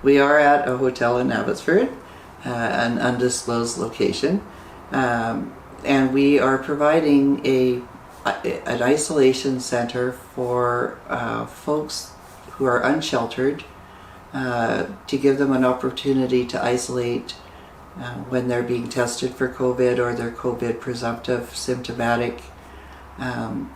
We are at a hotel in Abbotsford, an undisclosed location, and we are providing an isolation center for folks who are unsheltered, to give them an opportunity to isolate when they're being tested for COVID or they're COVID presumptive symptomatic.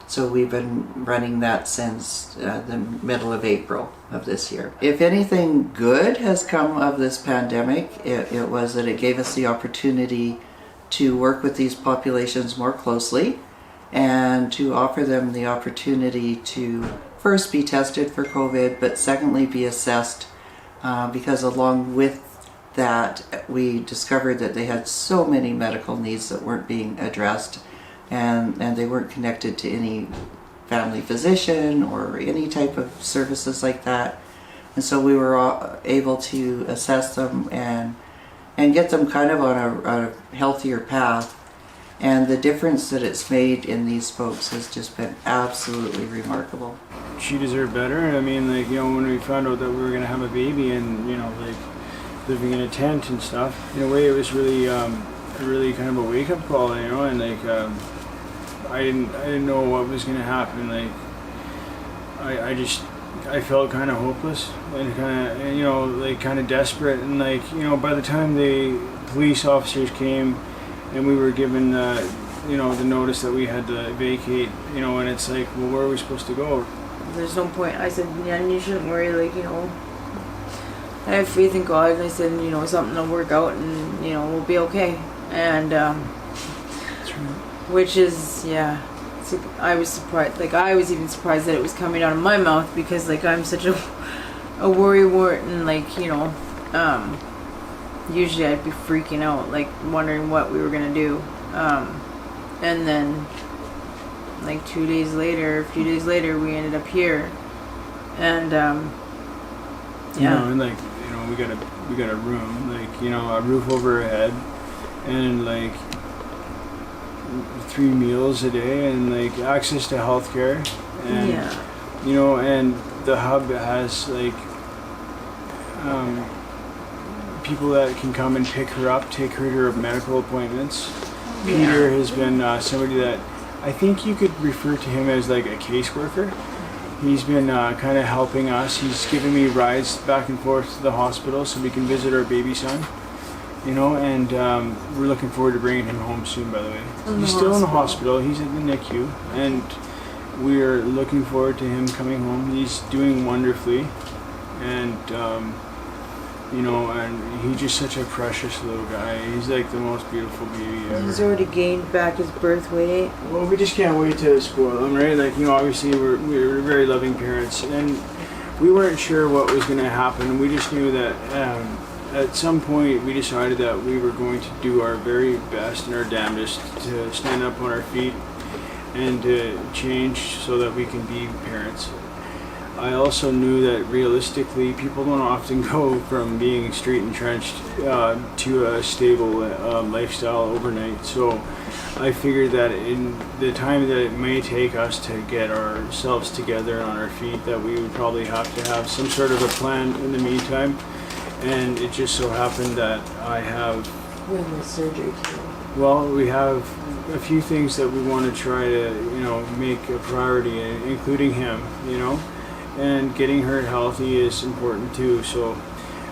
So we've been running that since the middle of April of this year. If anything good has come of this pandemic, it was that it gave us the opportunity to work with these populations more closely and to offer them the opportunity to first be tested for COVID, but secondly be assessed, because along with that we discovered that they had so many medical needs that weren't being addressed, and they weren't connected to any family physician or any type of services like that. And so we were able to assess them and get them kind of on a healthier path. And the difference that it's made in these folks has just been absolutely remarkable. She deserved better. I mean, like, you know, when we found out that we were going to have a baby and, you know, like living in a tent and stuff, in a way it was really kind of a wake-up call, you know, and like I didn't know what was going to happen. Like I felt kind of hopeless and kind of, you know, like kind of desperate. And like, you know, by the time the police officers came and we were given you know, the notice that we had to vacate, you know, and it's like, well, where are we supposed to go? There's no point. I said, yeah, you shouldn't worry, like, you know, I have faith in God, and I said, you know, something will work out and, you know, we'll be okay. And That's right. which is, yeah, I was surprised. Like, I was even surprised that it was coming out of my mouth, because like I'm such a worrywart, and like, you know, usually I'd be freaking out, like wondering what we were gonna do. And then like a few days later, we ended up here, and yeah. You know, and like, you know, we got a room, like, you know, a roof over our head, and like 3 meals a day, and like access to healthcare, and Yeah. you know, and the hub has like people that can come and pick her up, take her to her medical appointments. Peter has been somebody that I think you could refer to him as like a caseworker. He's been kind of helping us. He's given me rides back and forth to the hospital so we can visit our baby son. You know, and we're looking forward to bringing him home soon, by the way. He's still in the hospital. He's in the NICU, and we're looking forward to him coming home. He's doing wonderfully, and you know, and he's just such a precious little guy. He's like the most beautiful baby ever. He's already gained back his birth weight. Well, we just can't wait to spoil him, right? Like, you know, obviously we're very loving parents, and we weren't sure what was going to happen. We just knew that at some point we decided that we were going to do our very best and our damnedest to stand up on our feet and to change so that we can be parents. I also knew that realistically people don't often go from being street entrenched to a stable lifestyle overnight. So I figured that in the time that it may take us to get ourselves together on our feet, that we would probably have to have some sort of a plan in the meantime. And it just so happened that I have... When was surgery too? Well, we have a few things that we want to try to, you know, make a priority, including him, you know. And getting her healthy is important too. So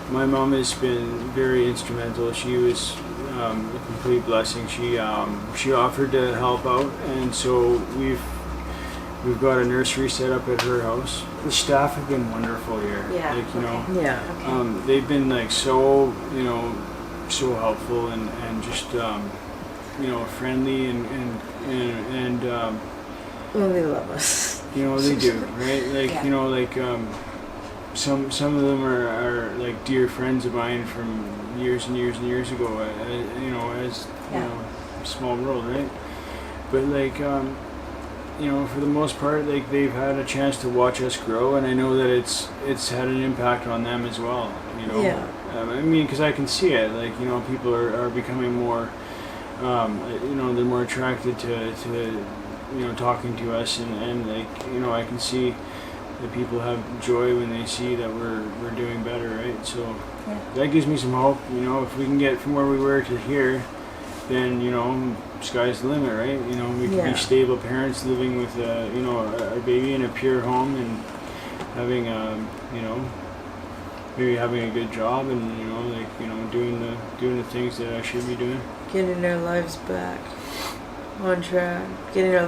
my mom has been very instrumental. She was a complete blessing. She offered to help out, and so we've got a nursery set up at her house. The staff have been wonderful here. Yeah. Like, you know, Yeah. Okay. they've been like so, you know, so helpful and just you know, friendly and Well, they love us. you know, they do, right? Like, Yeah. you know, like some of them are like dear friends of mine from years and years and years ago. You know, as you know, small world, right? But like, you know, for the most part, like they've had a chance to watch us grow, and I know that it's had an impact on them as well. You know, Yeah. I mean, because I can see it. Like, you know, people are becoming more, you know, they're more attracted to you know, talking to us, and like, you know, I can see that people have joy when they see that we're doing better, right? So Yeah. that gives me some hope. You know, if we can get from where we were to here, then you know, sky's the limit, right? You know, we can Yeah. be stable parents living with you know, our baby in a pure home and having you know, maybe having a good job and you know, like you know, doing the things that I should be doing. Getting our lives back on track. Getting our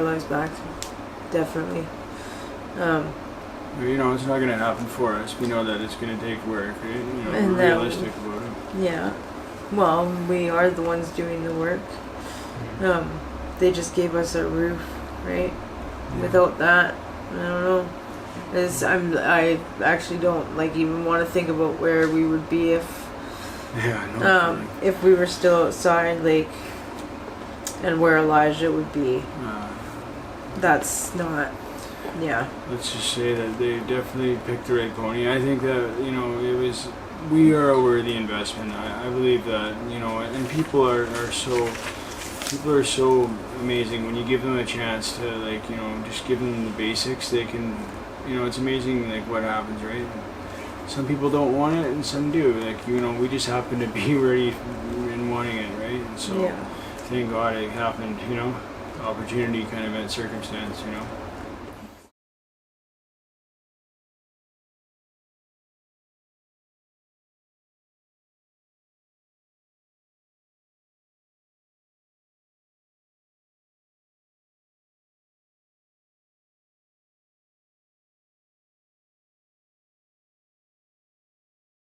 lives back, definitely. But, you know, it's not going to happen for us. We know that it's going to take work, right? You know, And we're that- realistic about it. Yeah. Well, we are the ones doing the work. They just gave us a roof, right? Without that, I don't know. I actually don't like even want to think about where we would be Yeah, no. if we were still outside, like, and where Elijah would be. That's not. Yeah. Let's just say that they definitely picked the right pony. I think that, you know, we are a worthy investment. I believe that, you know, and people are so amazing when you give them a chance to, like, you know, just give them the basics. They can, you know, it's amazing, like, what happens, right? Some people don't want it and some do. Like, you know, we just happen to be ready and wanting it, right? And so, Yeah. thank God it happened, you know, opportunity kind of met circumstance, you know.